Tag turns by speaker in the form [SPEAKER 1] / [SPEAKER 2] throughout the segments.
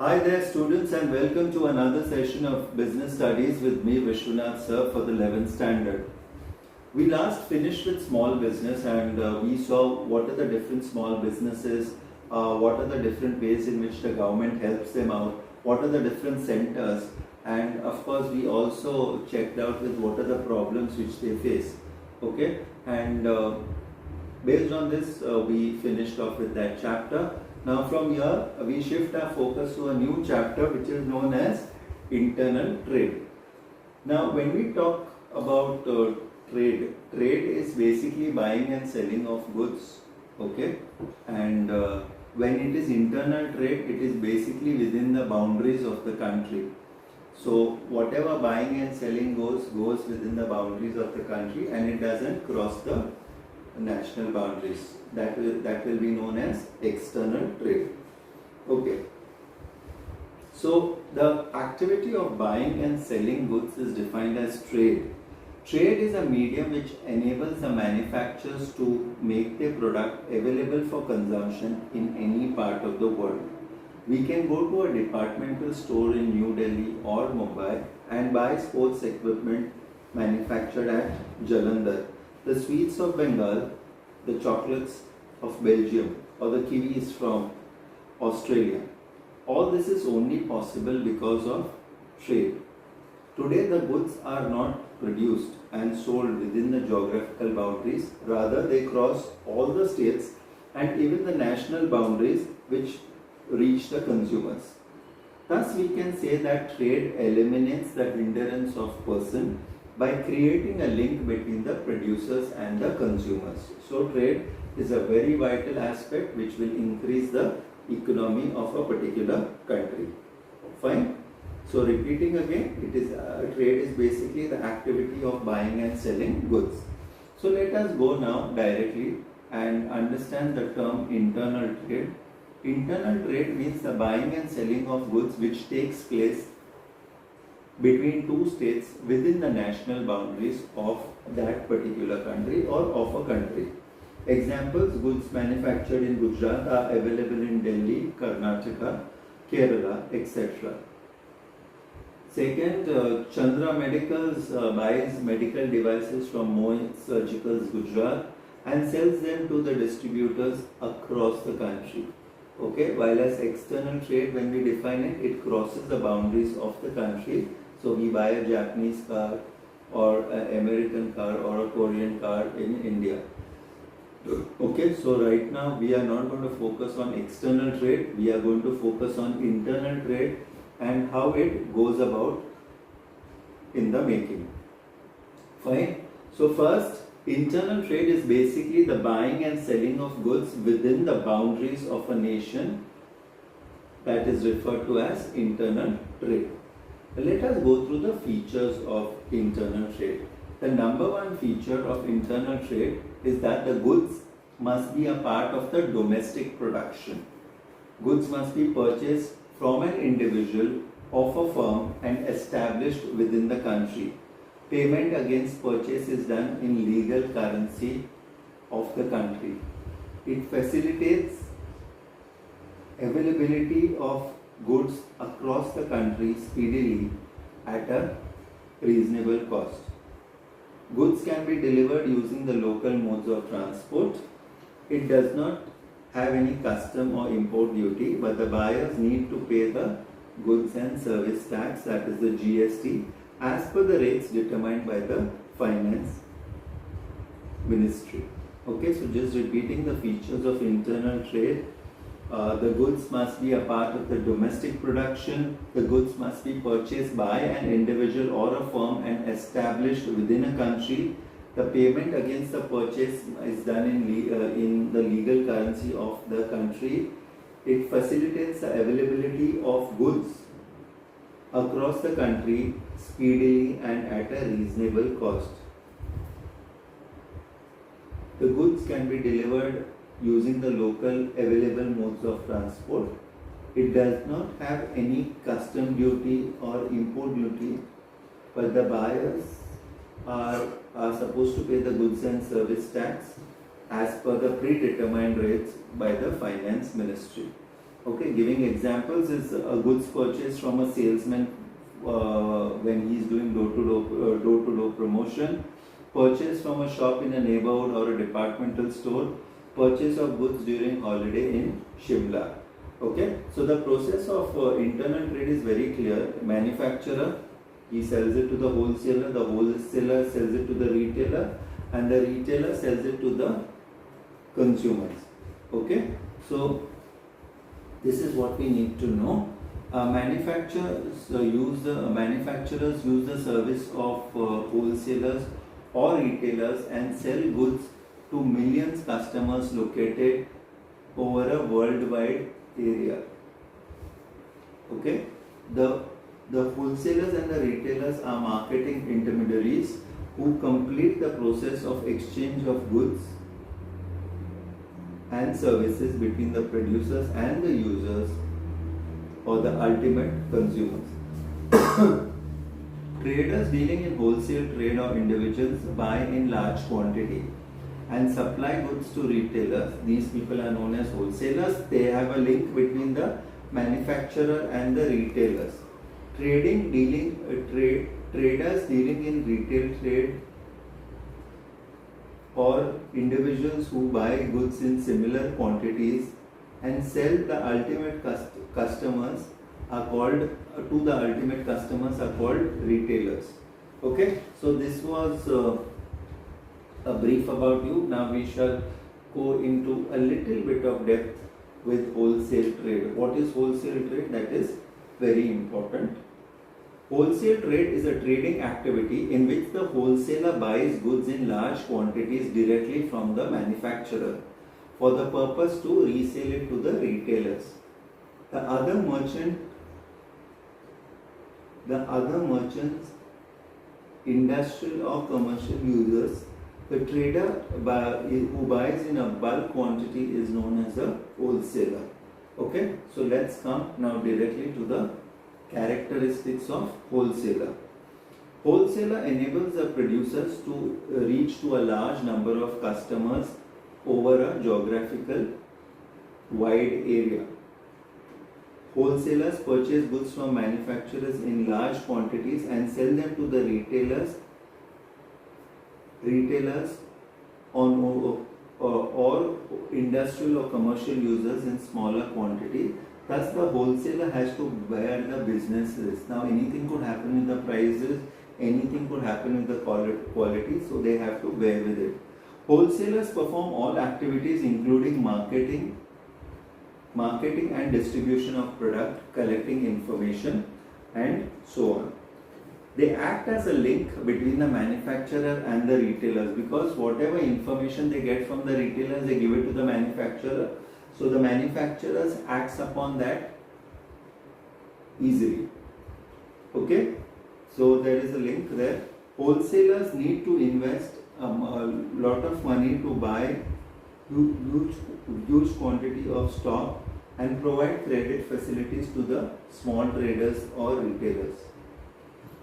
[SPEAKER 1] Hi there students and welcome to another session of Business Studies with me Vishwanath sir for the 11th standard. We last finished with small business and we saw what are the different small businesses, what are the different ways in which the government helps them out, what are the different centers, and of course we also checked out with what are the problems which they face. Okay, and based on this we finished off with that chapter. Now from here we shift our focus to a new chapter which is known as internal trade. Now when we talk about trade is basically buying and selling of goods, okay, and when it is internal trade it is basically within the boundaries of the country. So whatever buying and selling goes within the boundaries of the country and it doesn't cross the national boundaries. That will be known as external trade. Okay. So the activity of buying and selling goods is defined as trade. Trade is a medium which enables the manufacturers to make their product available for consumption in any part of the world. We can go to a departmental store in New Delhi or Mumbai and buy sports equipment manufactured at Jalandhar, the sweets of Bengal, the chocolates of Belgium, or the kiwis from Australia. All this is only possible because of trade. Today the goods are not produced and sold within the geographical boundaries, rather they cross all the states and even the national boundaries which reach the consumers. Thus we can say that trade eliminates the hindrance of person by creating a link between the producers and the consumers. So trade is a very vital aspect which will increase the economy of a particular country. Fine. So repeating again, it is trade is basically the activity of buying and selling goods. So let us go now directly and understand the term internal trade. Internal trade means the buying and selling of goods which takes place between two states within the national boundaries of that particular country or of a country. Examples: goods manufactured in Gujarat are available in Delhi, Karnataka, Kerala, etc. Second, Chandra Medicals buys medical devices from Mohit Surgicals, Gujarat, and sells them to the distributors across the country. Okay, while as external trade, when we define it, it crosses the boundaries of the country. So we buy a Japanese car or an American car or a Korean car in India. Okay, so right now we are not going to focus on external trade, we are going to focus on internal trade and how it goes about in the making. Fine. So first, internal trade is basically the buying and selling of goods within the boundaries of a nation, that is referred to as internal trade. Let us go through the features of internal trade. The number one feature of internal trade is that the goods must be a part of the domestic production. Goods must be purchased from an individual of a firm and established within the country. Payment against purchase is done in legal currency of the country. It facilitates availability of goods across the country speedily at a reasonable cost. Goods can be delivered using the local modes of transport. It does not have any custom or import duty, but the buyers need to pay the goods and service tax, that is the GST, as per the rates determined by the finance ministry. Okay, so just repeating the features of internal trade. The goods must be a part of the domestic production. The goods must be purchased by an individual or a firm and established within a country. The payment against the purchase is done in the legal currency of the country. It facilitates the availability of goods across the country speedily and at a reasonable cost. The goods can be delivered using the local available modes of transport. It does not have any custom duty or import duty, but the buyers are supposed to pay the goods and service tax as per the predetermined rates by the finance ministry. Okay, giving examples is a goods purchased from a salesman when he is doing door-to-door promotion, purchase from a shop in a neighborhood or a departmental store, purchase of goods during holiday in Shimla. Okay, so the process of internal trade is very clear. Manufacturer, he sells it to the wholesaler sells it to the retailer, and the retailer sells it to the consumers. Okay, so this is what we need to know. Manufacturers use the service of wholesalers or retailers and sell goods to millions customers located over a worldwide area. Okay, the wholesalers and the retailers are marketing intermediaries who complete the process of exchange of goods and services between the producers and the users or the ultimate consumers. Traders dealing in wholesale trade or individuals buy in large quantity and supply goods to retailers. These people are known as wholesalers. They have a link between the manufacturer and the retailers. Traders dealing in retail trade or individuals who buy goods in similar quantities and sell the ultimate customers are called retailers. Okay, so this was a brief about you. Now we shall go into a little bit of depth with wholesale trade. What is wholesale trade? That is very important. Wholesale trade is a trading activity in which the wholesaler buys goods in large quantities directly from the manufacturer for the purpose to resell it to the retailers. The other merchants, industrial or commercial users, the trader who buys in a bulk quantity is known as a wholesaler. Okay, so let's come now directly to the characteristics of wholesaler. Wholesaler enables the producers to reach to a large number of customers over a geographical wide area. Wholesalers purchase goods from manufacturers in large quantities and sell them to the retailers or industrial or commercial users in smaller quantity. Thus, the wholesaler has to bear the business risk. Now, anything could happen with the prices, anything could happen with the quality, so they have to bear with it. Wholesalers perform all activities including marketing and distribution of product, collecting information, and so on. They act as a link between the manufacturer and the retailers, because whatever information they get from the retailers, they give it to the manufacturer. So the manufacturers acts upon that easily. Okay, so there is a link there. Wholesalers need to invest a lot of money to buy huge quantity of stock and provide credit facilities to the small traders or retailers.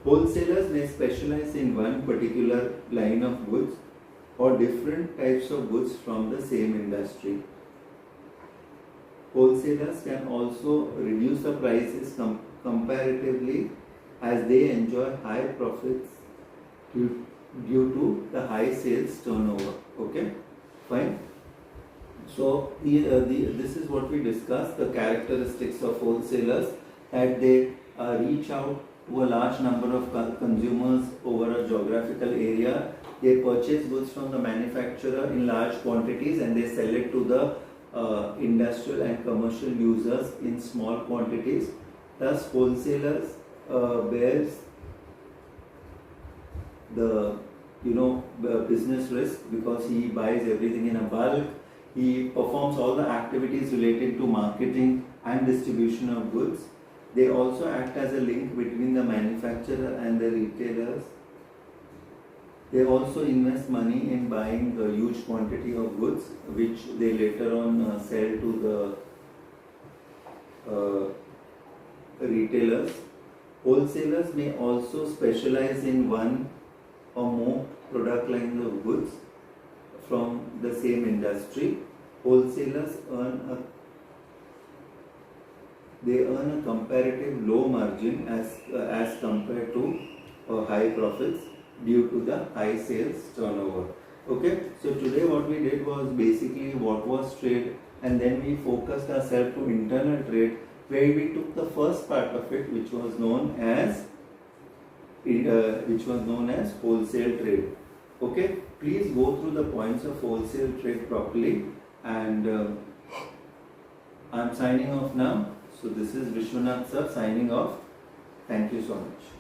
[SPEAKER 1] Wholesalers may specialize in one particular line of goods or different types of goods from the same industry. Wholesalers can also reduce the prices comparatively as they enjoy high profits due to the high sales turnover. Okay, fine. So this is what we discussed, the characteristics of wholesalers, that they reach out to a large number of consumers over a geographical area. They purchase goods from the manufacturer in large quantities and they sell it to the industrial and commercial users in small quantities. Thus, wholesalers bears the business risk because he buys everything in a bulk. He performs all the activities related to marketing and distribution of goods. They also act as a link between the manufacturer and the retailers. They also invest money in buying a huge quantity of goods which they later on sell to the retailers. Wholesalers may also specialize in one or more product lines of goods from the same industry. Wholesalers earn they earn a comparative low margin as compared to high profits due to the high sales turnover. Okay, so today what we did was basically what was trade, and then we focused ourselves to internal trade, where we took the first part of it, which was known as wholesale trade. Okay, please go through the points of wholesale trade properly, and I'm signing off now. So this is Vishwanath sir signing off. Thank you so much.